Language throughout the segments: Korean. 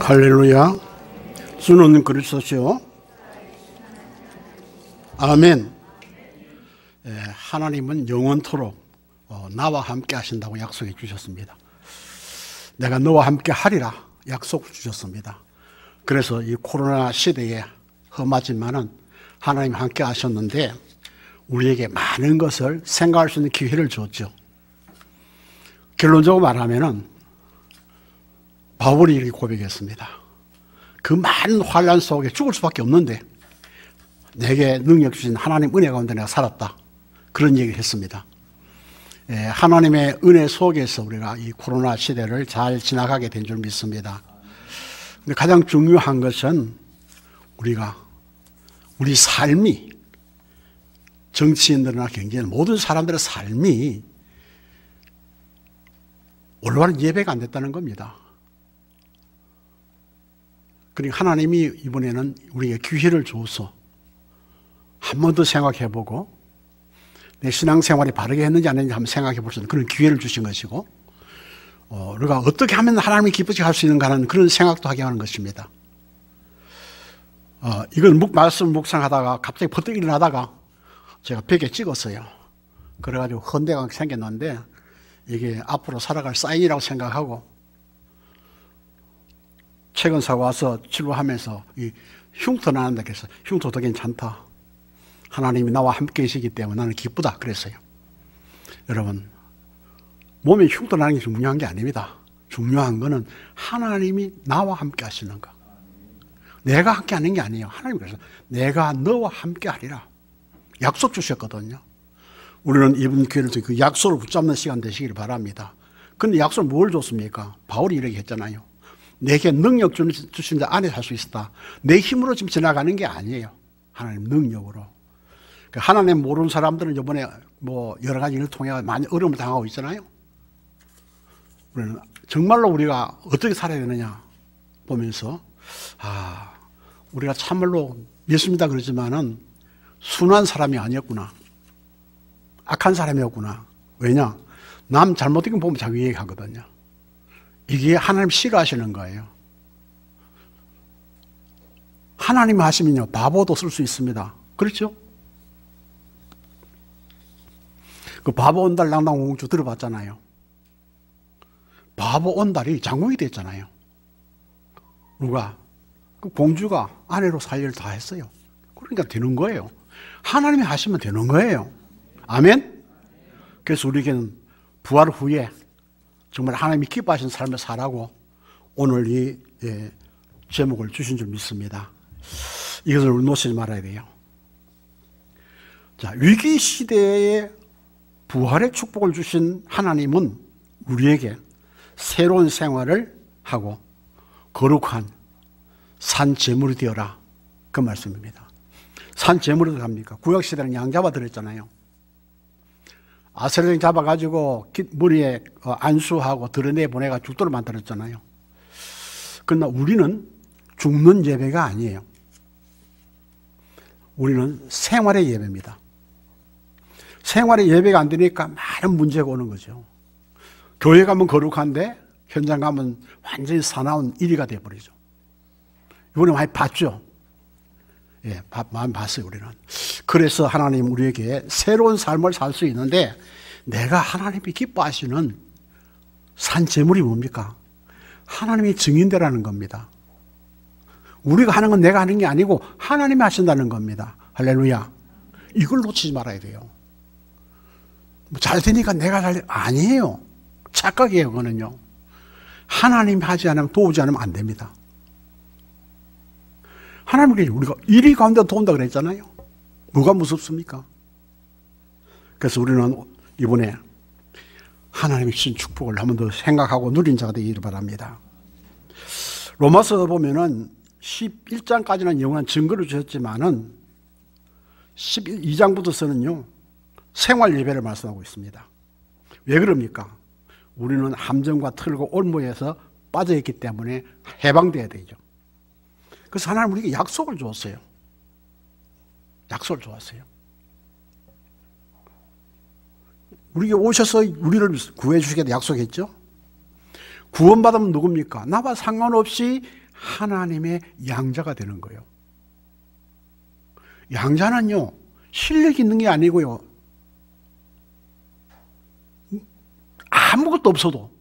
할렐루야. 주는 그리스도시요. 아멘. 하나님은 영원토록 나와 함께 하신다고 약속해 주셨습니다. 내가 너와 함께 하리라 약속 주셨습니다. 그래서 이 코로나 시대에 험하지만은 하나님 함께 하셨는데 우리에게 많은 것을 생각할 수 있는 기회를 줬죠. 결론적으로 말하면은 바울이 이렇게 고백했습니다. 그 많은 환난 속에 죽을 수밖에 없는데 내게 능력 주신 하나님 은혜 가운데 내가 살았다. 그런 얘기를 했습니다. 하나님의 은혜 속에서 우리가 이 코로나 시대를 잘 지나가게 된 줄 믿습니다. 근데 가장 중요한 것은 우리 삶이, 정치인들이나 경제인 모든 사람들의 삶이 올바른 예배가 안 됐다는 겁니다. 그러니까 하나님이 이번에는 우리에게 기회를 줘서 한 번 더 생각해보고 내 신앙생활이 바르게 했는지 안 했는지 한번 생각해 볼 수 있는 그런 기회를 주신 것이고 우리가 어떻게 하면 하나님이 기쁘게 할 수 있는가 하는 그런 생각도 하게 하는 것입니다. 이건 말씀 묵상하다가 갑자기 퍼뜩 일어나다가 제가 벽에 찍었어요. 그래가지고 헌데가 생겼는데 이게 앞으로 살아갈 사인이라고 생각하고 최근 사고 와서 치료하면서 이 흉터 나는다 그래서 흉터 더 괜찮다. 하나님이 나와 함께 계시기 때문에 나는 기쁘다 그랬어요. 여러분, 몸에 흉터 나는 게 중요한 게 아닙니다. 중요한 거는 하나님이 나와 함께 하시는 거. 내가 함께 하는 게 아니에요. 하나님 그래서 내가 너와 함께 하리라 약속 주셨거든요. 우리는 이번 기회를 통해 그 약속을 붙잡는 시간 되시길 바랍니다. 그런데 약속을 뭘 줬습니까? 바울이 이렇게 했잖아요. 내게 능력 주신 자 안에 살 수 있다. 내 힘으로 지금 지나가는 게 아니에요. 하나님 능력으로. 하나님 모르는 사람들은 이번에 여러 가지 일을 통해 많이 어려움을 당하고 있잖아요. 우리는 정말로 우리가 어떻게 살아야 되느냐 보면서 우리가 참말로 믿습니다 그러지만은 순한 사람이 아니었구나. 악한 사람이었구나. 왜냐? 남 잘못된 거 보면 자기 얘기하거든요. 이게 하나님 싫어하시는 거예요. 하나님 하시면요 바보도 쓸 수 있습니다. 그렇죠? 그 바보 온달 낭낭공주 들어봤잖아요. 바보 온달이 장군이 됐잖아요. 누가? 그 공주가 아내로 살 일을 다 했어요. 그러니까 되는 거예요. 하나님이 하시면 되는 거예요. 아멘? 그래서 우리에게는 부활 후에 정말 하나님이 기뻐하시는 삶을 살라고 오늘 이 제목을 주신 줄 믿습니다. 이것을 우리 놓치지 말아야 돼요. 자, 위기 시대에 부활의 축복을 주신 하나님은 우리에게 새로운 생활을 하고 거룩한 산 제물이 되어라 그 말씀입니다. 산 제물이 어떡합니까? 구약시대는 양 잡아들였잖아요. 아세르 잡아가지고 머리에 안수하고 들어내 보내가 죽도록 만들었잖아요. 그러나 우리는 죽는 예배가 아니에요. 우리는 생활의 예배입니다. 생활의 예배가 안 되니까 많은 문제가 오는 거죠. 교회 가면 거룩한데 현장 가면 완전히 사나운 1위가 되어버리죠. 이번에 많이 봤죠? 예, 많이 봤어요, 우리는. 그래서 하나님 우리에게 새로운 삶을 살 수 있는데 내가 하나님이 기뻐하시는 산 제물이 뭡니까? 하나님이 증인되라는 겁니다. 우리가 하는 건 내가 하는 게 아니고 하나님이 하신다는 겁니다. 할렐루야. 이걸 놓치지 말아야 돼요. 잘 되니까 내가 아니에요. 착각이에요, 그거는요. 하나님이 하지 않으면 도우지 않으면 안 됩니다. 하나님께 우리가 1위 가운데 도운다 그랬잖아요. 뭐가 무섭습니까? 그래서 우리는 이번에 하나님의 주신 축복을 한 번 더 생각하고 누린 자가 되기를 바랍니다. 로마서 보면은 11장까지는 영원한 증거를 주셨지만은 12장부터서는요 생활 예배를 말씀하고 있습니다. 왜 그럽니까? 우리는 함정과 틀과 올무에서 빠져있기 때문에 해방돼야 되죠. 그래서 하나님 우리에게 약속을 주었어요. 약속을 주었어요. 우리에게 오셔서 우리를 구해 주시겠다 약속했죠. 구원받으면 누굽니까? 나와 상관없이 하나님의 양자가 되는 거예요. 양자는요, 실력이 있는 게 아니고요, 아무것도 없어도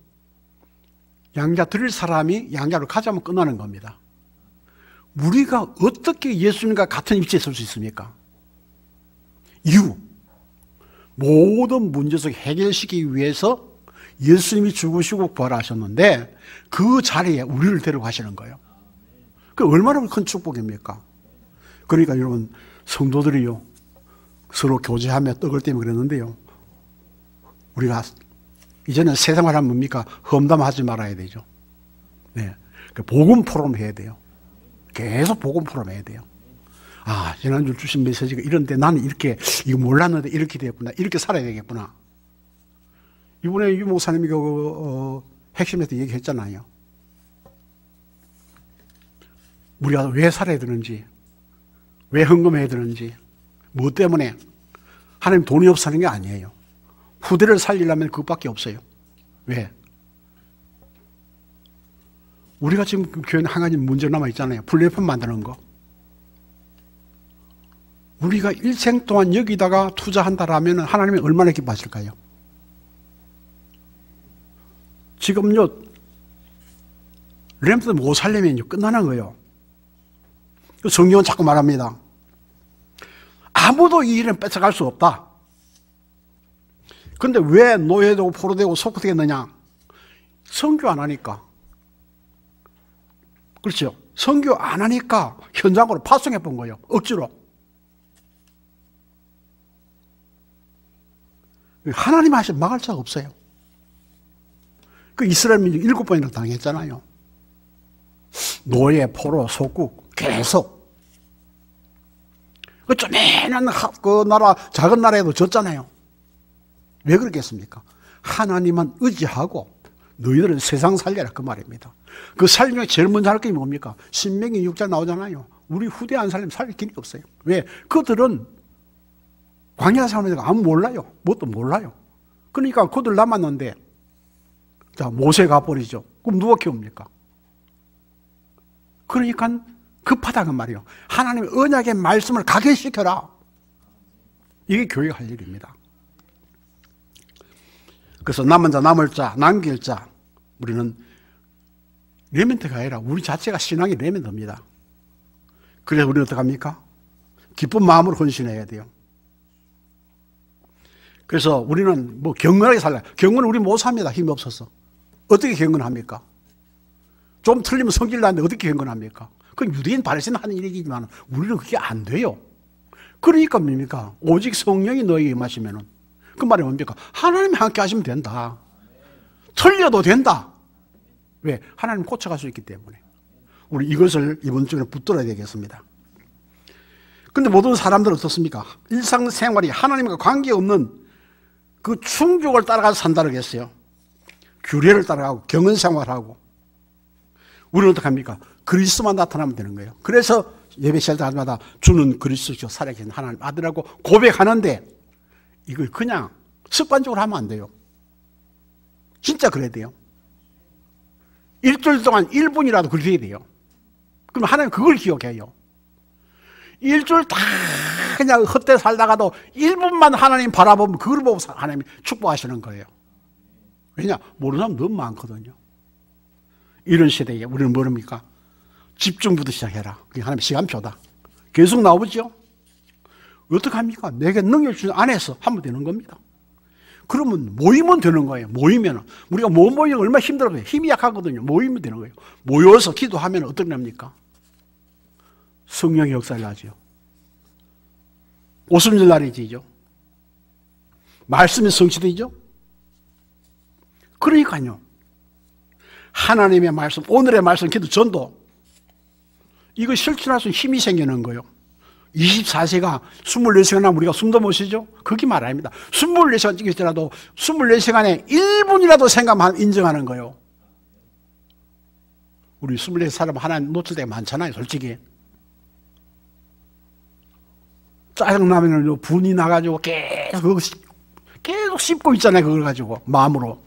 양자 드릴 사람이 양자를 가져오면 끝나는 겁니다. 우리가 어떻게 예수님과 같은 위치에 설 수 있습니까? 이유, 모든 문제속 해결시키기 위해서 예수님이 죽으시고 부활하셨는데 그 자리에 우리를 데려가시는 거예요. 그 얼마나 큰 축복입니까? 그러니까 여러분, 성도들이요, 서로 교제하며 떡을 떼며 그랬는데요, 우리가 이제는 세상을 하면 뭡니까? 험담하지 말아야 되죠. 네, 복음 포럼 해야 돼요. 계속 복음 포럼 해야 돼요. 아, 지난주 주신 메시지가 이런데 나는 이렇게, 이거 몰랐는데 이렇게 되었구나. 이렇게 살아야 되겠구나. 이번에 유 목사님이 핵심에서 얘기했잖아요. 우리가 왜 살아야 되는지, 왜 헌금해야 되는지, 뭐 때문에. 하나님 돈이 없어 하는 게 아니에요. 후대를 살리려면 그것밖에 없어요. 왜? 우리가 지금 그 교회는 한 가지 문제 남아있잖아요. 플랫폼 만드는 거. 우리가 일생 동안 여기다가 투자한다라면 하나님이 얼마나 기뻐하실까요? 지금요, 램프 못 살려면 끝나는 거예요. 성경은 자꾸 말합니다. 아무도 이 일은 뺏어갈 수 없다. 근데 왜 노예되고 포로되고 속되겠느냐? 선교 안 하니까. 그렇죠? 선교 안 하니까 현장으로 파송해 본 거예요. 억지로. 하나님 하시면 막을 자가 없어요. 그 이스라엘 민족 7번이나 당했잖아요. 노예, 포로, 속국 계속. 그 쪼매난 그 나라, 작은 나라에도 졌잖아요. 왜 그렇겠습니까? 하나님은 의지하고 너희들은 세상 살려라 그 말입니다. 그 살림에 제일 먼저 할 게 뭡니까? 신명기 6장 나오잖아요. 우리 후대 안 살리면 살릴 길이 없어요. 왜? 그들은 광야 사람들이 아무 몰라요. 뭣도 몰라요. 그러니까 그들 남았는데, 자, 모세가 버리죠. 그럼 누가 키웁니까? 그러니까 급하다는 말이에요. 하나님의 언약의 말씀을 각인시켜라. 이게 교회가 할 일입니다. 그래서 남은 자, 남을 자, 남길 자, 우리는 레멘트가 아니라 우리 자체가 신앙의 레멘트입니다. 그래서 우리는 어떻게 합니까? 기쁜 마음으로 헌신해야 돼요. 그래서 우리는 뭐 경건하게 살아요. 경건은 우리 못 삽니다. 힘이 없어서. 어떻게 경건합니까? 좀 틀리면 성질 나는데 어떻게 경건합니까? 그건 유대인 바리새인 하는 일이지만 우리는 그게 안 돼요. 그러니까 뭡니까? 오직 성령이 너에게 임하시면은 그 말이 뭡니까? 하나님이 함께 하시면 된다. 틀려도 된다. 왜? 하나님 고쳐갈 수 있기 때문에. 우리 이것을 이번 주에 붙들어야 되겠습니다. 근데 모든 사람들은 어떻습니까? 일상생활이 하나님과 관계없는 그 충족을 따라가서 산다고 했어요. 규례를 따라가고 경건생활하고. 우리는 어떻게 합니까? 그리스도만 나타나면 되는 거예요. 그래서 예배 시작 때마다 주는 그리스도시요 살아계신 하나님 아들이라고 고백하는데 이걸 그냥 습관적으로 하면 안 돼요. 진짜 그래야 돼요. 일주일 동안 1분이라도 그래야 돼요. 그럼 하나님 그걸 기억해요. 일주일 다 그냥 헛되이 살다가도 1분만 하나님 바라보면 그걸 보고 하나님이 축복하시는 거예요. 왜냐? 모르는 사람 너무 많거든요. 이런 시대에 우리는 뭐랍니까? 집중부터 시작해라. 그게 하나님의 시간표다. 계속 나오죠? 어떻게 합니까? 내게 능력 주신 안에서 하면 되는 겁니다. 그러면 모이면 되는 거예요. 모이면. 우리가 못 모이면 얼마나 힘들어요. 힘이 약하거든요. 모이면 되는 거예요. 모여서 기도하면 어떻게 됩니까? 성령의 역사를 하죠. 오순절 날이 지죠. 말씀이 성취되죠. 그러니까요. 하나님의 말씀, 오늘의 말씀, 기도, 전도 이거 실천할 수 있는 힘이 생기는 거예요. 24시간, 24시간 우리가 숨도 못 쉬죠? 그게 말 아닙니다. 24시간 찍을지라도 24시간에 1분이라도 생각만 인정하는 거예요. 우리 24 사람 하나님 놓칠 때가 많잖아요, 솔직히. 짜증나면 분이 나가지고 계속 씹고 있잖아요, 그걸 가지고. 마음으로.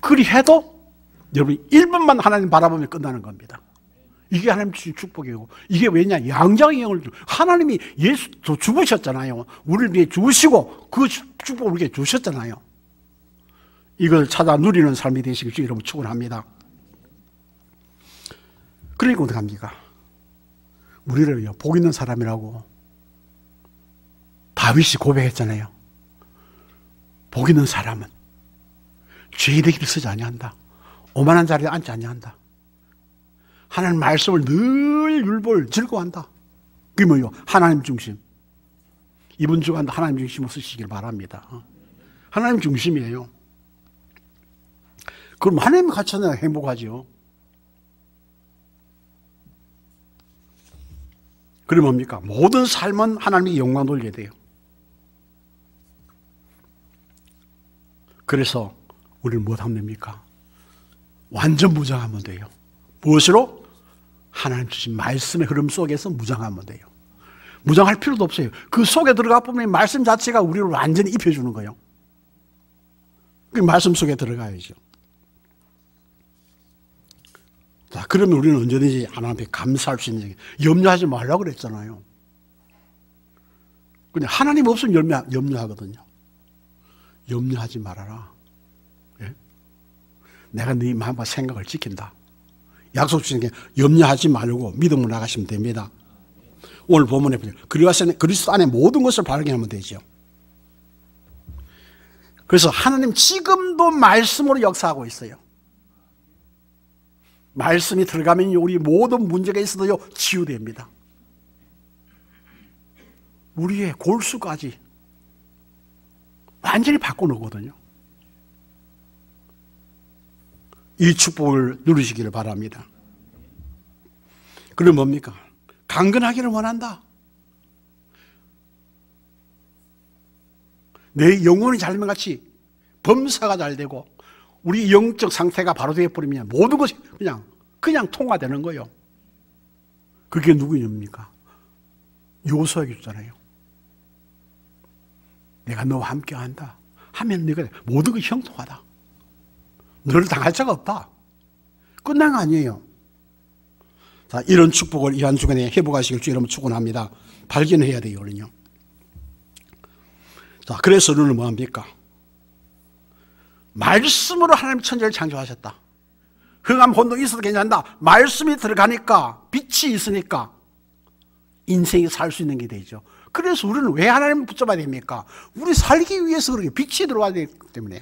그리 해도 여러분 1분만 하나님 바라보면 끝나는 겁니다. 이게 하나님 주신 축복이고, 이게 왜냐? 양장의 영을 하나님이 예수도 죽으셨잖아요. 우리를 위해 죽으시고 그 축복을 우리에게 주셨잖아요. 이걸 찾아 누리는 삶이 되시길 주 여러분 축원합니다. 그러니까 어떡합니까? 우리를 복 있는 사람이라고 다윗이 고백했잖아요. 복 있는 사람은 죄의 길을 쓰지 아니한다. 오만한 자리에 앉지 아니한다. 하나님 말씀을 늘 율법을 즐거워한다. 그게 뭐예요? 하나님 중심. 이번 주간도 하나님 중심으로 쓰시길 바랍니다. 하나님 중심이에요. 그럼 하나님 같이 하면 행복하죠. 그럼 뭡니까? 모든 삶은 하나님께 영광 돌려야 돼요. 그래서 우리는 뭐 하면 됩니까? 완전 무장하면 돼요. 무엇으로? 하나님 주신 말씀의 흐름 속에서 무장하면 돼요. 무장할 필요도 없어요. 그 속에 들어가 보면 말씀 자체가 우리를 완전히 입혀주는 거예요. 그 말씀 속에 들어가야죠. 자, 그러면 우리는 언제든지 하나님께 감사할 수 있는, 염려하지 말라고 그랬잖아요. 그냥 하나님 없으면 염려하거든요. 염려하지 말아라. 예? 내가 네 마음과 생각을 지킨다. 약속 주신 게 염려하지 말고 믿음으로 나가시면 됩니다. 오늘 본문에 보세요. 그리스도 안에 모든 것을 발견하면 되죠. 그래서 하나님 지금도 말씀으로 역사하고 있어요. 말씀이 들어가면 우리 모든 문제가 있어도요 치유됩니다. 우리의 골수까지 완전히 바꿔놓거든요. 이 축복을 누리시기를 바랍니다. 그럼 뭡니까? 강건하기를 원한다. 내 영혼이 잘 되면 같이 범사가 잘 되고 우리 영적 상태가 바로 되어버리면 모든 것이 그냥 통과되는 거예요. 그게 누구입니까? 요소에게 주잖아요. 내가 너와 함께 한다 하면 네가 모든 것이 형통하다. 너를 당할 자가 없다. 끝난 거 아니에요. 자, 이런 축복을 이 한 주간에 회복하시길 주 여러분 축원합니다. 발견해야 돼요, 우리는요. 자, 그래서 우리는 뭐합니까? 말씀으로 하나님 천지를 창조하셨다. 흥함 혼동이 있어도 괜찮다. 말씀이 들어가니까, 빛이 있으니까 인생이 살 수 있는 게 되죠. 그래서 우리는 왜 하나님을 붙잡아야 됩니까? 우리 살기 위해서 그렇게 빛이 들어와야 되기 때문에.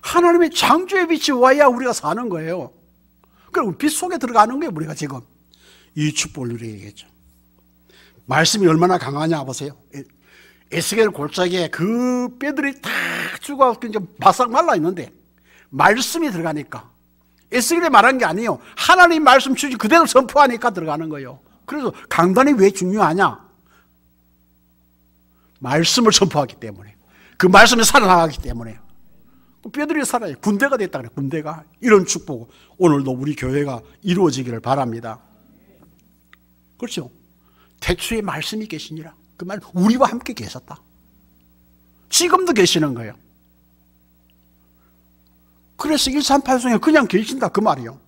하나님의 창조의 빛이 와야 우리가 사는 거예요. 그럼 빛 속에 들어가는 거예요, 우리가 지금. 이 축복을 누려야겠죠. 말씀이 얼마나 강하냐 보세요. 에스겔 골짜기에 그 뼈들이 다 죽어 바싹 말라 있는데 말씀이 들어가니까, 에스겔이 말한 게 아니에요. 하나님 말씀 주시 그대로 선포하니까 들어가는 거예요. 그래서 강단이 왜 중요하냐? 말씀을 선포하기 때문에, 그 말씀이 살아나가기 때문에 뼈들이 살아요. 군대가 됐다 그래. 군대가. 이런 축복 오늘도 우리 교회가 이루어지기를 바랍니다. 그렇죠? 태초에 말씀이 계시니라. 그 말 우리와 함께 계셨다. 지금도 계시는 거예요. 그래서 138성에 그냥 계신다 그 말이에요.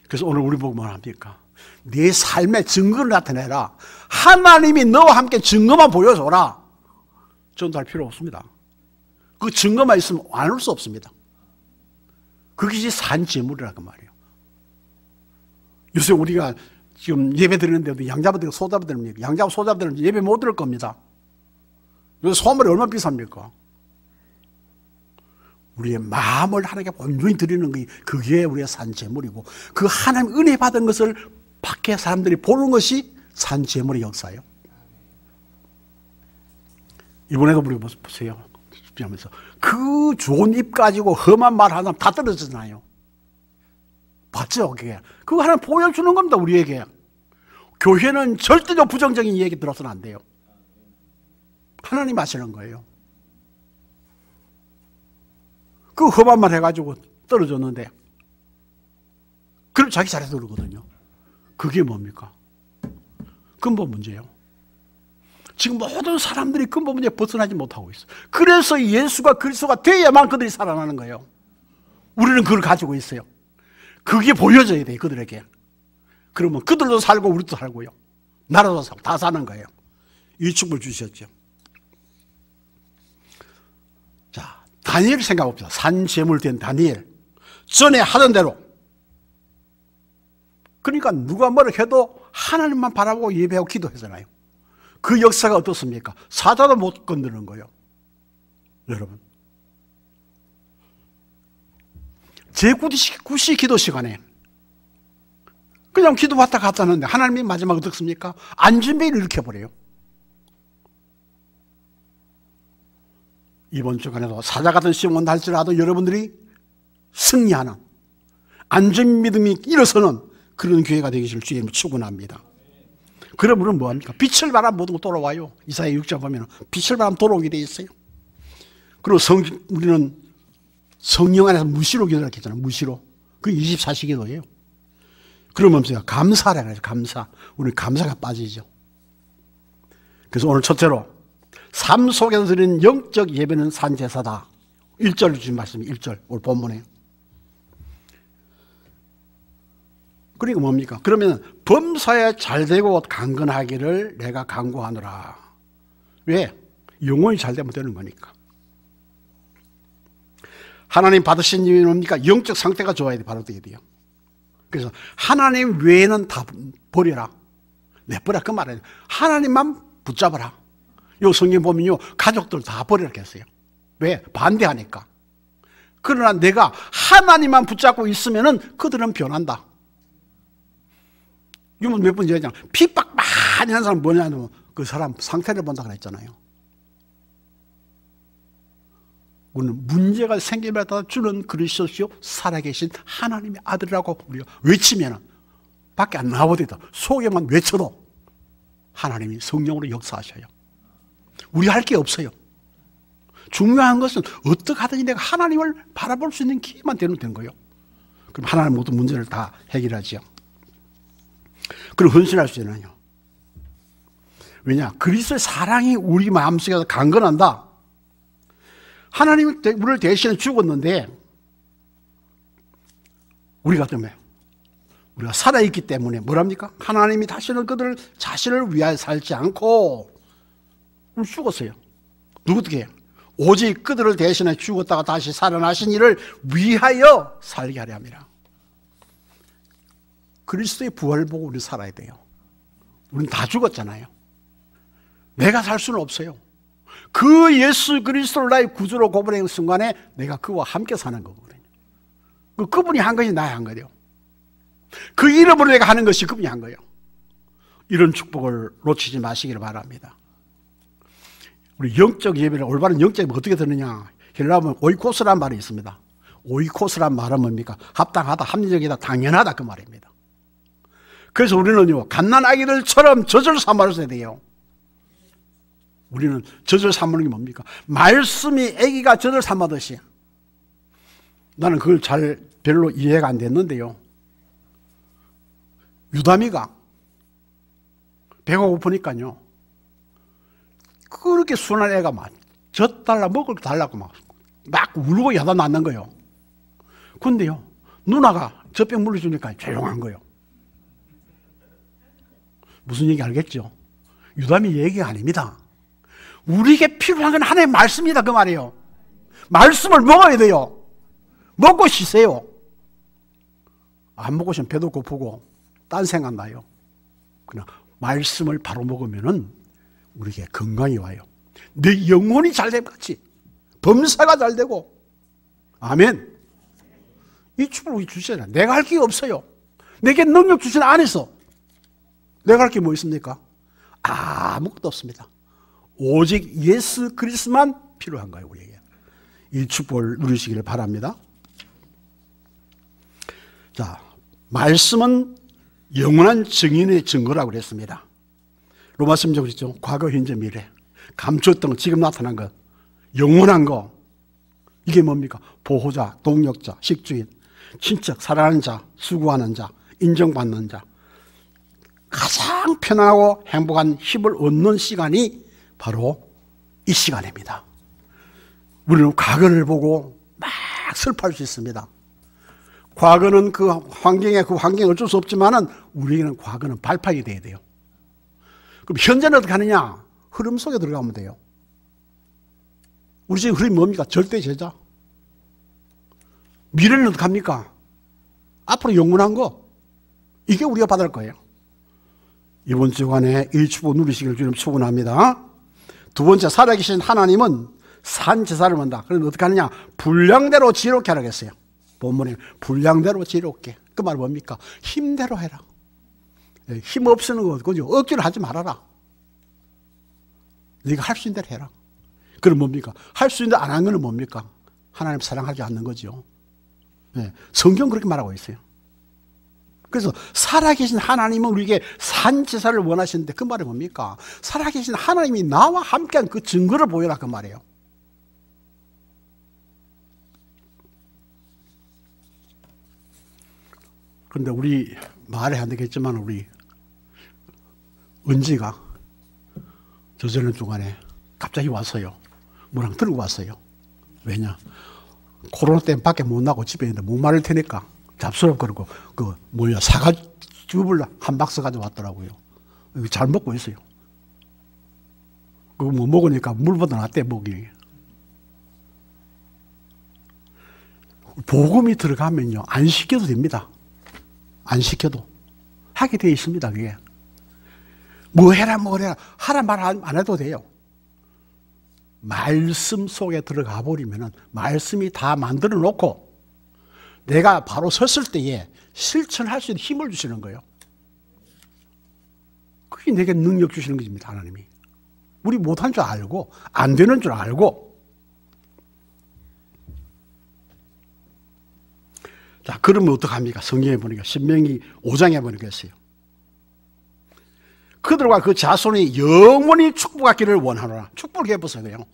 그래서 오늘 우리 보고 뭐 합니까? 네 삶의 증거를 나타내라. 하나님이 너와 함께 증거만 보여줘라. 전도할 필요 없습니다. 그 증거만 있으면 안 올 수 없습니다. 그게 산재물이라고 말이에요. 요새 우리가 지금 예배 드리는데도 양자부들, 소자부들입니까? 양자부, 소자부들은 예배 못 드릴 겁니다. 요새 소물이 얼마나 비쌉니까? 우리의 마음을 하나님께 온전히 드리는 게 그게 우리의 산재물이고, 그 하나님 은혜 받은 것을 밖에 사람들이 보는 것이 산재물의 역사예요. 이번에도 우리 보세요. 하면서 그 좋은 입 가지고 험한 말 하나 다 떨어지잖아요. 봤죠? 그게 그거 하나 보여주는 겁니다. 우리에게. 교회는 절대로 부정적인 얘기 들어서는 안 돼요. 하나님 하시는 거예요. 그 험한 말 해가지고 떨어졌는데 그럼 자기 잘해서 그러거든요. 그게 뭡니까? 근본 문제예요. 지금 모든 사람들이 근본 문제에 벗어나지 못하고 있어요. 그래서 예수가 그리스도가 되어야만 그들이 살아나는 거예요. 우리는 그걸 가지고 있어요. 그게 보여져야 돼요, 그들에게. 그러면 그들도 살고 우리도 살고요. 나라도 살고 다 사는 거예요. 이 축복을 주셨죠. 자, 다니엘 생각해봅시다. 산재물 된 다니엘. 전에 하던 대로. 그러니까 누가 뭐라 해도 하나님만 바라보고 예배하고 기도하잖아요. 그 역사가 어떻습니까? 사자도 못 건드는 거예요. 여러분. 제9시 기도 시간에 그냥 기도 왔다 갔다 하는데 하나님이 마지막에 어떻습니까? 안전벨을 일으켜버려요. 이번 주간에도 사자 같은 시험 온다 할지라도 여러분들이 승리하는 안전 믿음이 일어서는 그런 교회가 되기를 주님을 축원합니다. 그러면 뭐합니까? 빛을 바라면 모든 거 돌아와요. 이사야 6장 보면 빛을 바라면 돌아오게 돼 있어요. 그리고 우리는 성령 안에서 무시로 기도를 했잖아요. 무시로. 그 24시 기도예요. 그러면 제가 감사라 그래요. 감사. 우리 감사가 빠지죠. 그래서 오늘 첫째로 삶 속에서 드리는 영적 예배는 산제사다. 1절 주신 말씀이 1절 오늘 본문에. 그러니까 뭡니까? 그러면 범사에 잘되고 강건하기를 내가 간구하노라. 왜? 영혼이 잘되면 되는 거니까. 하나님 받으신 이유는 뭡니까? 영적 상태가 좋아야 돼. 바로 되게 돼요. 그래서 하나님 외에는 다 버려라. 내버려 그 말이에요. 하나님만 붙잡아라. 요 성경 보면요. 가족들 다 버리라 했어요. 왜? 반대하니까. 그러나 내가 하나님만 붙잡고 있으면은 그들은 변한다. 이건 몇 번 얘기하잖아. 핍박 많이 하는 사람 뭐냐면 그 사람 상태를 본다고 했잖아요. 우리는 문제가 생기면 따라 주는 그리스도시요 살아계신 하나님의 아들이라고 우리가 외치면 밖에 안 나오더라도 속에만 외쳐도 하나님이 성령으로 역사하셔요. 우리 할 게 없어요. 중요한 것은 어떻게 하든지 내가 하나님을 바라볼 수 있는 기회만 되는 거예요. 그럼 하나님 모든 문제를 다 해결하죠. 그리고 헌신할 수 있나요? 왜냐? 그리스도의 사랑이 우리 마음속에서 강건한다. 하나님이 우리를 대신해 죽었는데 우리가 때문에 우리가 살아있기 때문에 뭐랍니까? 하나님이 다시는 그들 자신을 위하여 살지 않고 죽었어요. 누구에게? 오직 그들을 대신해 죽었다가 다시 살아나신 이를 위하여 살게 하려 함이라. 그리스도의 부활을 보고 우리 살아야 돼요. 우리는 다 죽었잖아요. 내가 살 수는 없어요. 그 예수 그리스도를 나의 구주로 고백하는 순간에 내가 그와 함께 사는 거거든요. 그분이 한 것이 나야 한 거예요. 그 이름으로 내가 하는 것이 그분이 한 거예요. 이런 축복을 놓치지 마시기를 바랍니다. 우리 영적 예배를 올바른 영적 예배가 어떻게 되느냐? 헬라어는 오이코스라는 말이 있습니다. 오이코스란 말은 뭡니까? 합당하다, 합리적이다, 당연하다 그 말입니다. 그래서 우리는요 갓난아기들처럼 젖을 삼아야 돼요. 우리는 젖을 삼는 게 뭡니까? 말씀이 아기가 젖을 삼아듯이. 나는 그걸 잘 별로 이해가 안 됐는데요. 유다미가 배가 고프니까요. 그렇게 순한 애가 막 젖 달라 먹을 거 달라고 막 울고 야단 낳는 거예요. 근데요 누나가 젖병 물려주니까 조용한 거예요. 무슨 얘기 알겠죠? 유다미 얘기가 아닙니다. 우리에게 필요한 건 하나님의 말씀이다 그 말이에요. 말씀을 먹어야 돼요. 먹고 쉬세요. 안 먹고 쉬면 배도 고프고 딴 생각 나요. 그냥 말씀을 바로 먹으면은 우리에게 건강이 와요. 내 영혼이 잘 되면 같이 범사가 잘 되고. 아멘. 이 축복을 주시잖아요. 내가 할 게 없어요. 내게 능력 주신 안에서 내가 할 게 뭐 있습니까? 아무것도 없습니다. 오직 예수 그리스도만 필요한 거예요, 우리에게. 이 축복을 누리시기를 바랍니다. 자, 말씀은 영원한 증인의 증거라고 그랬습니다. 로마서도 그랬죠. 과거, 현재, 미래. 감추었던 거, 지금 나타난 것. 영원한 거. 이게 뭡니까? 보호자, 동력자, 식주인, 친척, 사랑하는 자, 수고하는 자, 인정받는 자. 가장 편하고 행복한 힘을 얻는 시간이 바로 이 시간입니다. 우리는 과거를 보고 막 슬퍼할 수 있습니다. 과거는 그 환경에 어쩔 수 없지만은 우리에게는 과거는 발판이 돼야 돼요. 그럼 현재는 어떻게 하느냐? 흐름 속에 들어가면 돼요. 우리 지금 흐름이 뭡니까? 절대 제자. 미래는 어떻게 합니까? 앞으로 영원한 거. 이게 우리가 받을 거예요. 이번 주간에 이 축복 누리시기를 주님 축원합니다. 두 번째, 살아계신 하나님은 산 제사를 한다. 그럼 어떻게 하느냐? 분량대로 지혜롭게 하라고 했어요. 본문에 분량대로 지혜롭게. 그 말은 뭡니까? 힘대로 해라. 힘 없으는 거 그죠? 억지로 하지 말아라. 네가 할 수 있는 대로 해라. 그럼 뭡니까? 할 수 있는 대로 안 하는 건 뭡니까? 하나님 사랑하지 않는 거죠. 네, 성경 그렇게 말하고 있어요. 그래서 살아계신 하나님은 우리에게 산 제사를 원하시는데 그 말이 뭡니까? 살아계신 하나님이 나와 함께한 그 증거를 보여라 그 말이에요. 그런데 우리 말이 안 되겠지만 우리 은지가 저저는 중간에 갑자기 왔어요. 뭐랑 들고 왔어요. 왜냐? 코로나 때문에 밖에 못 나고 집에 있는데 목마를 테니까 잡수럽거리고 사과즙을 한 박스 가져왔더라고요. 잘 먹고 있어요. 그거 못 먹으니까 물보다 낫대 목이. 복음이 들어가면요 안 시켜도 됩니다. 안 시켜도 하게 되어 있습니다. 그게 뭐 해라 하라 말 안 해도 돼요. 말씀 속에 들어가 버리면은 말씀이 다 만들어 놓고 내가 바로 섰을 때에 실천할 수 있는 힘을 주시는 거예요. 그게 내게 능력 주시는 것입니다. 하나님이. 우리 못한 줄 알고 안 되는 줄 알고. 자, 그러면 어떡합니까? 성경에 보니까 신명기 5장에 보니까 있어요. 그들과 그 자손이 영원히 축복하기를 원하노라. 축복을 해보세요. 그냥.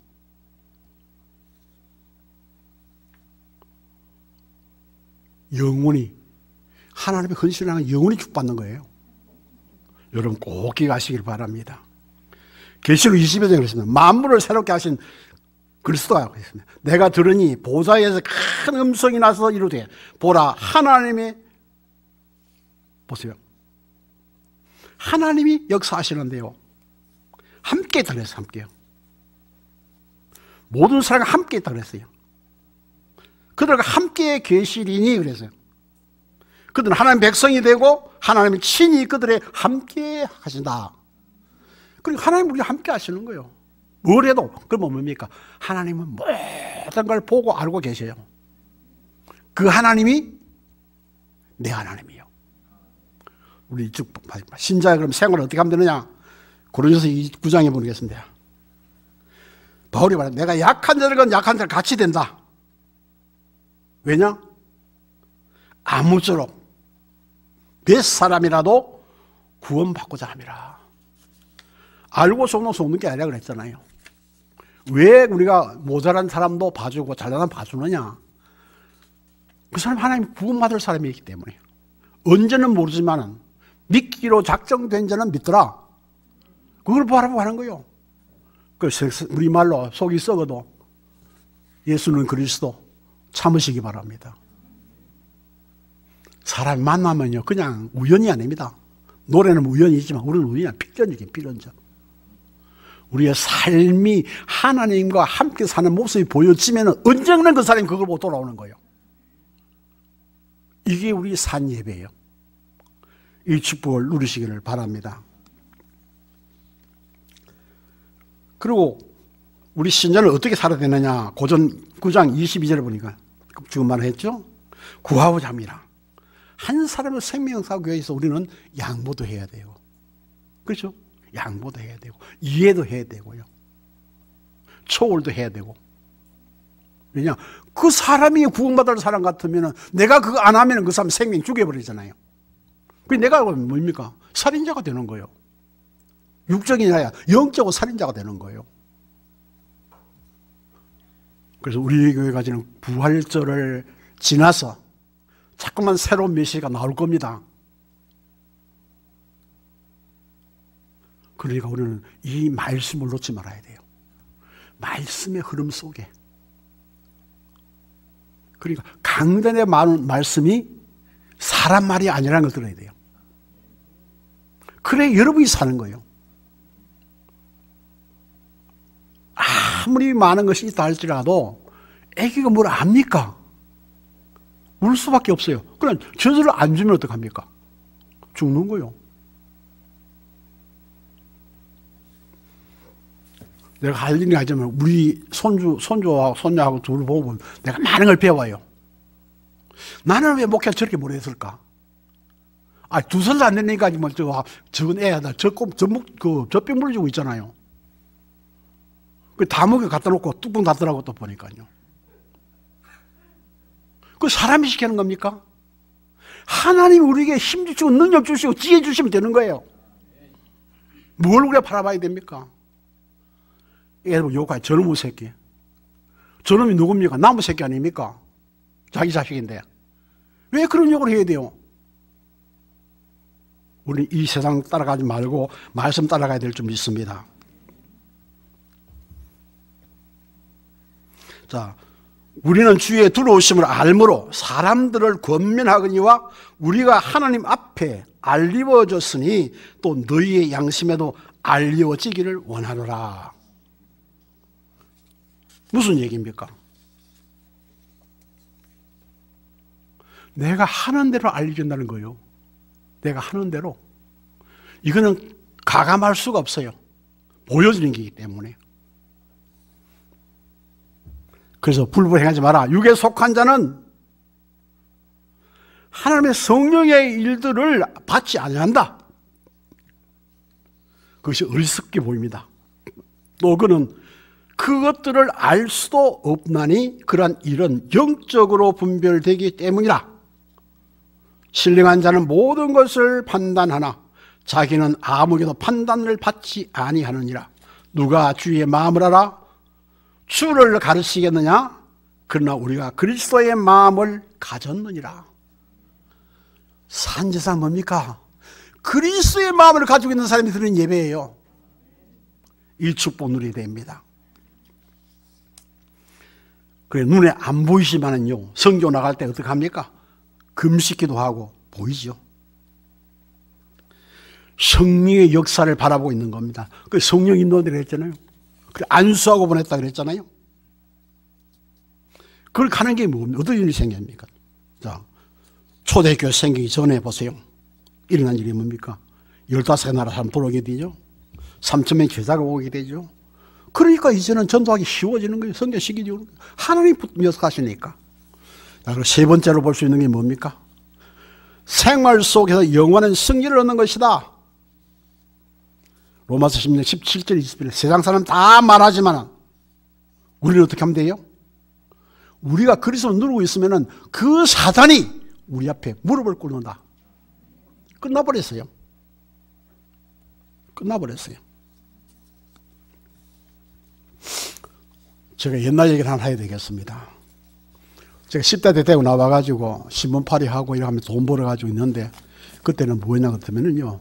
영원히 하나님의 헌신하는 영원히 축복받는 거예요. 여러분 꼭 기억하시길 바랍니다. 계시록 20여 장에 그랬습니다. 만물을 새롭게 하신 그리스도가 그랬습니다. 내가 들으니 보좌에서 큰 음성이 나서 이르되 보라 하나님의 보세요. 하나님이 역사하시는데요. 함께 있다 그랬어요. 함께요. 모든 사람과 함께 있다 그랬어요. 그들과 함께 계시리니 그랬어요. 그들은 하나님 백성이 되고 하나님이 친히 그들의 함께 하신다. 그리고 하나님 우리와 함께 하시는 거예요. 뭘 해도. 그러면 뭡니까? 하나님은 모든 걸 보고 알고 계셔요. 그 하나님이 내 하나님이에요. 우리 이쪽 신자의 그럼 생활을 어떻게 하면 되느냐? 고린도서 9장에 보겠습니다. 바울이 말합니다. 내가 약한 자들은 약한 자들 같이 된다. 왜냐? 아무쪼록 몇 사람이라도 구원받고자 함이라. 알고 속는 게 아니라 그랬잖아요. 왜 우리가 모자란 사람도 봐주고 잘난 사람 봐주느냐? 그 사람 하나님 구원받을 사람이기 때문에. 언제는 모르지만은 믿기로 작정된 자는 믿더라. 그걸 바라보고 하는 거예요. 우리말로 속이 썩어도 예수는 그리스도 참으시기 바랍니다. 사람 만나면요 그냥 우연이 아닙니다. 노래는 우연이지만 우리는 우연이 아니라 필연적인 필연적. 우리의 삶이 하나님과 함께 사는 모습이 보여지면 언젠가는 그 사람이 그걸 보고 돌아오는 거예요. 이게 우리 산 예배예요. 이 축복을 누리시기를 바랍니다. 그리고 우리 신자는 어떻게 살아야 되느냐? 고전 9장 22절에 보니까 지금 말했죠? 구하고자 합니다. 한 사람의 생명사교회에서 우리는 양보도 해야 되고, 그렇죠? 양보도 해야 되고, 이해도 해야 되고요. 초월도 해야 되고. 왜냐? 그 사람이 구원받을 사람 같으면 내가 그거 안 하면 그 사람 생명 죽여버리잖아요. 그 내가 뭡니까? 살인자가 되는 거예요. 육적인 아니라 영적으로 살인자가 되는 거예요. 그래서 우리 교회가 가지는 부활절을 지나서 자꾸만 새로운 메시지가 나올 겁니다. 그러니까 우리는 이 말씀을 놓지 말아야 돼요. 말씀의 흐름 속에. 그러니까 강단의 말씀이 사람 말이 아니라는 걸 들어야 돼요. 그래 여러분이 사는 거예요. 아무리 많은 것이 있다 할지라도 애기가 뭘 압니까? 울 수밖에 없어요. 그냥 젖을 안 주면 어떡합니까? 죽는 거예요. 내가 할 일이 하자면 우리 손주와 손녀하고 둘을 보면 내가 많은 걸 배워요. 나는 왜 목회를 저렇게 못했을까? 두 살도 안 되니까 뭐 적은 애들 젖병 물어주고 있잖아요. 다 먹여 갖다 놓고 뚜껑 닫더라고 또 보니까요. 그 사람이 시키는 겁니까? 하나님 우리에게 힘 주시고 능력 주시고 지혜 주시면 되는 거예요. 뭘 우리가 바라봐야 됩니까? 여러분 요가 저놈의 새끼. 저놈이 누굽니까? 나무 새끼 아닙니까? 자기 자식인데. 왜 그런 욕을 해야 돼요? 우리 이 세상 따라가지 말고 말씀 따라가야 될 줄 믿습니다. 자, 우리는 주의 들어오심을 알므로 사람들을 권면하거니와 우리가 하나님 앞에 알리워졌으니 또 너희의 양심에도 알리워지기를 원하노라. 무슨 얘기입니까? 내가 하는 대로 알려준다는 거예요. 내가 하는 대로. 이거는 가감할 수가 없어요. 보여주는 거기 때문에. 그래서 불법을 행하지 마라. 육에 속한 자는 하나님의 성령의 일들을 받지 아니한다. 그것이 어리석게 보입니다. 또 그는 그것들을 알 수도 없나니 그러한 일은 영적으로 분별되기 때문이라. 신령한 자는 모든 것을 판단하나 자기는 아무에게도 판단을 받지 아니하느니라. 누가 주의 마음을 알아? 주를 가르치겠느냐? 그러나 우리가 그리스도의 마음을 가졌느니라. 산제사 뭡니까? 그리스도의 마음을 가지고 있는 사람이 드리는 예배예요. 이 축복 누리게 됩니다. 그래 눈에 안 보이지만은요, 성교 나갈 때 어떻게 합니까? 금식기도 하고 보이죠. 성령의 역사를 바라보고 있는 겁니다. 그 성령 인도되라 했잖아요. 안수하고 보냈다 그랬잖아요. 그걸 가는 게 뭡니까? 어떤 일이 생깁니까? 자, 초대교회 생기기 전에 보세요. 일어난 일이 뭡니까? 15개 나라 사람 들어오게 되죠. 3,000명 제자가 오게 되죠. 그러니까 이제는 전도하기 쉬워지는 거예요. 성교시키죠. 하나님 역사하시니까. 자, 그리고 세 번째로 볼 수 있는 게 뭡니까? 생활 속에서 영원한 승리를 얻는 것이다. 로마서 10장 17절 20절. 세상 사람 다 말하지만 우리는 어떻게 하면 돼요? 우리가 그리스도를 누르고 있으면 그 사단이 우리 앞에 무릎을 꿇는다. 끝나버렸어요. 끝나버렸어요. 제가 옛날 얘기를 하나 해야 되겠습니다. 제가 10대 되고 나와가지고 신문팔이 하고 이렇게 하면서 돈 벌어가지고 있는데, 그때는 뭐였냐 그러면은요,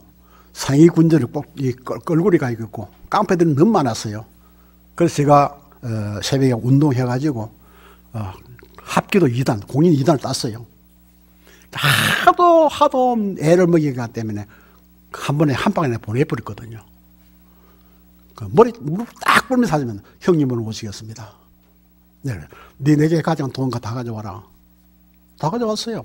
상위 군절을 꼭 이 껄고리가 있고 깡패들이 너무 많았어요. 그래서 제가 새벽에 운동해가지고 합기도 2단, 공인 2단을 땄어요. 하도 애를 먹이기 때문에 한 번에 한 방에 보내버렸거든요. 그 무릎 딱 불면서 하면 형님은 오시겠습니다. 네, 내게 가져간 돈 다 가져와라. 다 가져왔어요.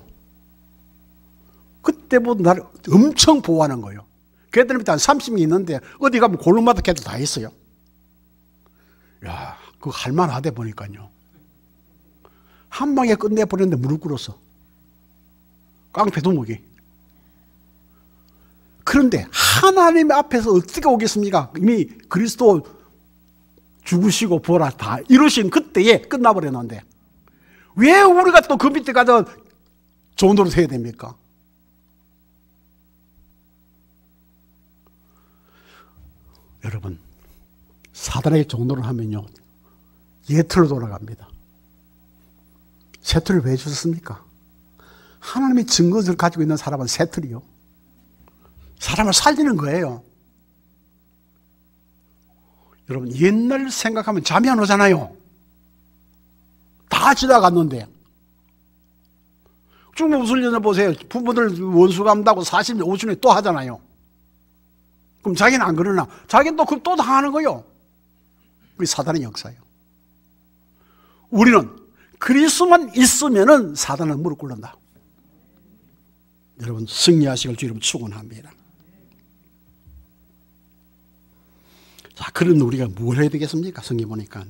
그때부터 나를 엄청 보호하는 거예요. 걔들 밑에 한 30명 있는데 어디 가면 골룸마다 걔들 다 있어요. 야, 그거 할만하대 보니까요. 한 방에 끝내버렸는데 무릎 꿇었어. 깡패 두목이. 그런데 하나님 앞에서 어떻게 오겠습니까? 이미 그리스도 죽으시고 부활하 다 이루신 그때에 끝나버렸는데 왜 우리가 또 그 밑에 가서 좋은 노릇 해야 됩니까? 여러분, 사단에게 좋은 노릇 하면요, 예틀로 돌아갑니다. 새틀을 왜 주셨습니까? 하나님의 증거를 가지고 있는 사람은 새틀이요. 사람을 살리는 거예요. 여러분, 옛날 생각하면 잠이 안 오잖아요. 다 지나갔는데. 중무술련을 보세요. 부모들 원수감다고 40년, 50년에 또 하잖아요. 그럼 자기는 안 그러나? 자기는 또 당하는 거요. 그게 사단의 역사예요. 우리는 그리스도만 있으면은 사단은 무릎 꿇는다. 여러분, 승리하시길 주님 축원합니다. 자, 그런 우리가 뭘 해야 되겠습니까? 성경 보니까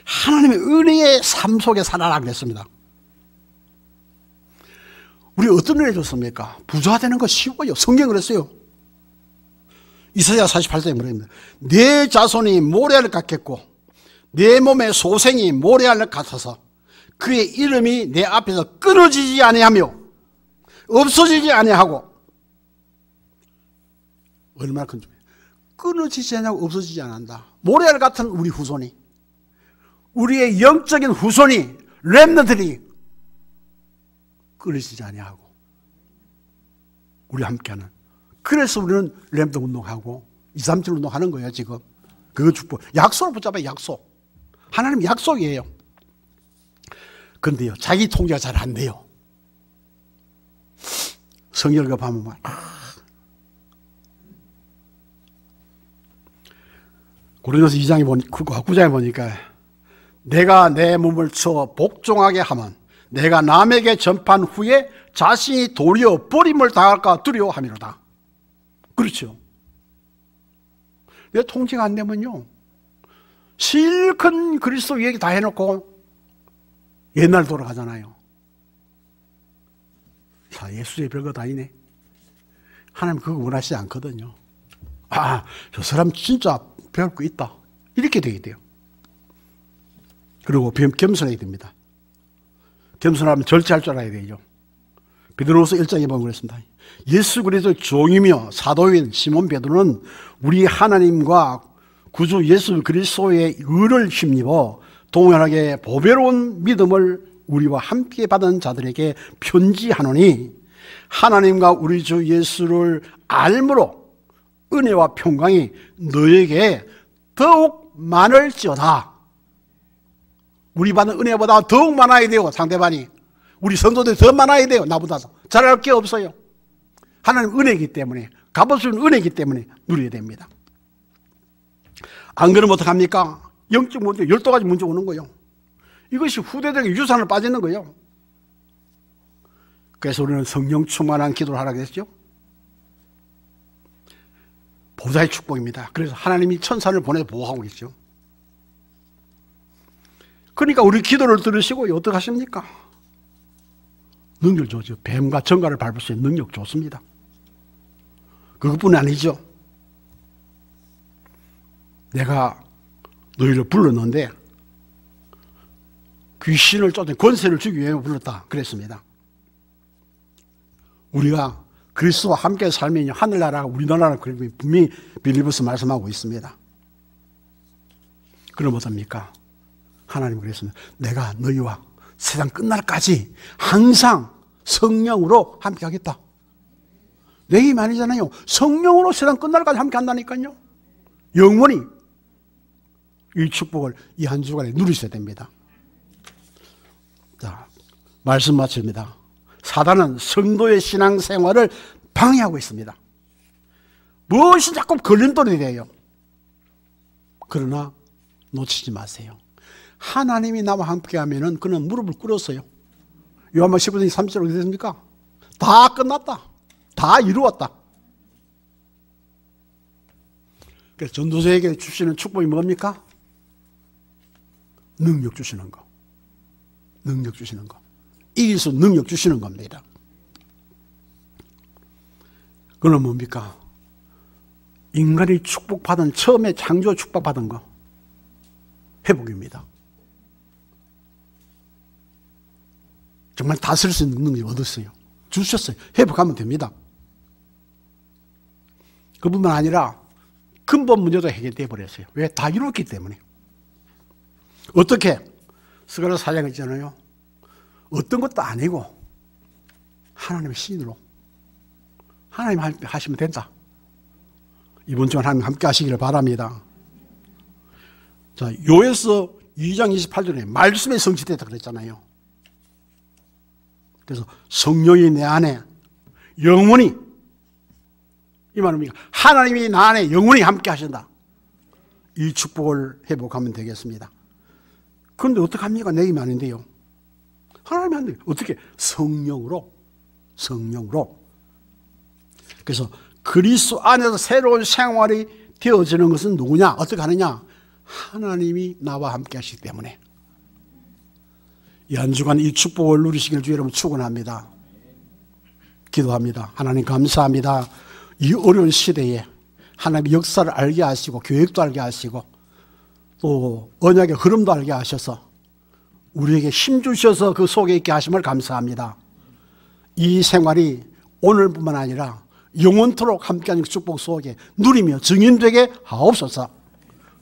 하나님의 은혜의 삶 속에 살아라 그랬습니다. 우리 어떤 은혜 줬습니까? 부자 되는 거 쉬워요. 성경 그랬어요. 이사야 48장에 뭐랍니까? 내 자손이 모래알 같겠고 내 몸의 소생이 모래알 같아서 그의 이름이 내 앞에서 끊어지지 아니하며 없어지지 아니하고. 얼마나 큰 줄. 끊어지지 않고 없어지지 않는다. 모래알 같은 우리 후손이, 우리의 영적인 후손이, 렘너들이 끊어지지 아니하고 우리 함께하는. 그래서 우리는 렘너 운동하고 237 운동하는 거예요. 지금 그거 축복, 약속을 붙잡아요. 약속. 하나님 약속이에요. 그런데요, 자기 통제가 잘 안 돼요. 성경을 보면 고린도서 2장에 9장에 보니까 내가 내 몸을 쳐 복종하게 하면 내가 남에게 전파한 후에 자신이 도리어 버림을 당할까 두려워함이로다. 그렇죠. 내 통제가 안 되면요, 실컷 그리스도 얘기 다 해놓고 옛날 돌아가잖아요. 자, 예수의 별거 다 있네. 하나님 그거 원하시지 않거든요. 아, 저 사람 진짜 배울 거 있다. 이렇게 되게 돼요. 그리고 겸손해야 됩니다. 겸손하면 절제할 줄 알아야 되죠. 베드로후서 1장에 보면 그랬습니다. 예수 그리스도의 종이며 사도인 시몬 베드로는 우리 하나님과 구주 예수 그리스도의 의를 힘입어 동일하게 보배로운 믿음을 우리와 함께 받은 자들에게 편지하노니 하나님과 우리 주 예수를 알므로 은혜와 평강이 너에게 더욱 많을지어다. 우리 받는 은혜보다 더욱 많아야 돼요. 상대방이. 우리 성도들이 더 많아야 돼요. 나보다 잘할 게 없어요. 하나님 은혜이기 때문에, 값없는 은혜이기 때문에 누려야 됩니다. 안 그러면 어떡합니까? 영적 문제, 12가지 문제 오는 거예요. 이것이 후대들에게 유산을 빠지는 거예요. 그래서 우리는 성령 충만한 기도를 하라고 했죠. 보좌의 축복입니다. 그래서 하나님이 천사를 보내서 보호하고 있죠. 그러니까 우리 기도를 들으시고 어떻게 하십니까? 능력 좋죠. 뱀과 정갈을 밟을 수 있는 능력 좋습니다. 그것뿐이 아니죠. 내가 너희를 불렀는데 귀신을 쫓는 권세를 주기 위해 불렀다 그랬습니다. 우리가 그리스도와 함께 살면 하늘나라가 우리나라가 분명히 빌리브스 말씀하고 있습니다. 그럼 어떻습니까? 하나님 그랬습니다. 내가 너희와 세상 끝날까지 항상 성령으로 함께 하겠다. 내 힘이 아니잖아요. 성령으로 세상 끝날까지 함께 한다니까요. 영원히 이 축복을 이 한 주간에 누리셔야 됩니다. 자, 말씀 마칩니다. 사단은 성도의 신앙생활을 방해하고 있습니다. 무엇이 자꾸 걸림돌이 돼요. 그러나 놓치지 마세요. 하나님이 나와 함께하면은 그는 무릎을 꿇었어요. 요한복음 15장 30절 어디 됐습니까? 다 끝났다. 다 이루었다. 그래서 전도자에게 주시는 축복이 뭡니까? 능력 주시는 거. 능력 주시는 거. 이길 수 능력 주시는 겁니다. 그건 뭡니까? 인간이 축복받은, 처음에 창조 축복받은 거. 회복입니다. 정말 다 쓸 수 있는 능력을 얻었어요. 주셨어요. 회복하면 됩니다. 그뿐만 아니라 근본 문제도 해결되어 버렸어요. 왜? 다 이루었기 때문에. 어떻게? 스가랴 4장 있잖아요. 어떤 것도 아니고 하나님의 신으로 하나님 하시면 된다. 이번 주간 하나님 함께 하시기를 바랍니다. 자, 요에서 2장 28절에 말씀에 성취됐다 그랬잖아요. 그래서 성령이 내 안에 영원히, 이 말입니까? 하나님이 나 안에 영원히 함께 하신다. 이 축복을 회복하면 되겠습니다. 그런데 어떡합니까? 내 힘이 아닌데요. 하나님이 안 돼요. 어떻게? 성령으로. 그래서 그리스도 안에서 새로운 생활이 되어지는 것은 누구냐? 어떻게 하느냐? 하나님이 나와 함께 하시기 때문에. 이 한 주간 이 축복을 누리시길 주 여러분 축원합니다. 기도합니다. 하나님 감사합니다. 이 어려운 시대에 하나님의 역사를 알게 하시고 계획도 알게 하시고 또 언약의 흐름도 알게 하셔서 우리에게 힘 주셔서 그 속에 있게 하심을 감사합니다. 이 생활이 오늘뿐만 아니라 영원토록 함께하는 축복 속에 누리며 증인되게 하옵소서.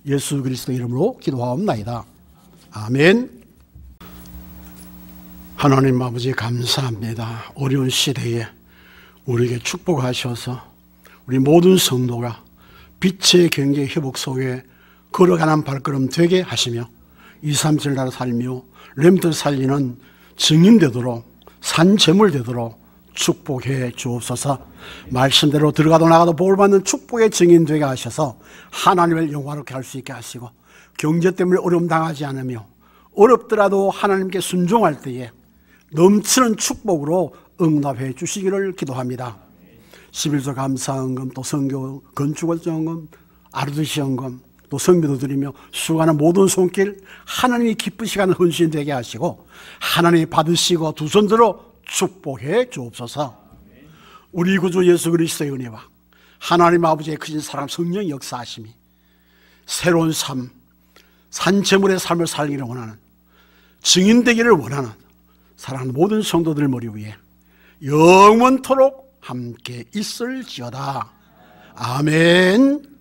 예수 그리스도 이름으로 기도하옵나이다. 아멘. 하나님 아버지 감사합니다. 어려운 시대에 우리에게 축복하셔서 우리 모든 성도가 빛의 경계 회복 속에 걸어가는 발걸음 되게 하시며 2, 3, 7 나라 살며 렘트 살리는 증인 되도록 산재물 되도록 축복해 주옵소서. 말씀대로 들어가도 나가도 복을받는 축복의 증인 되게 하셔서 하나님을 영화롭게 할 수 있게 하시고 경제 때문에 어려움 당하지 않으며 어렵더라도 하나님께 순종할 때에 넘치는 축복으로 응답해 주시기를 기도합니다. 11조 감사헌금 또 선교 건축원정금 아르드시헌금 또 성비도 드리며 수고하는 모든 손길 하나님이 기쁘시게 하는 헌신 되게 하시고 하나님이 받으시고 두 손 들어 축복해 주옵소서. 우리 구주 예수 그리스도의 은혜와 하나님 아버지의 크신 사랑 성령 역사하심이 새로운 삶 산재물의 삶을 살기를 원하는 증인되기를 원하는 사랑하는 모든 성도들 머리 위에 영원토록 함께 있을지어다. 아멘.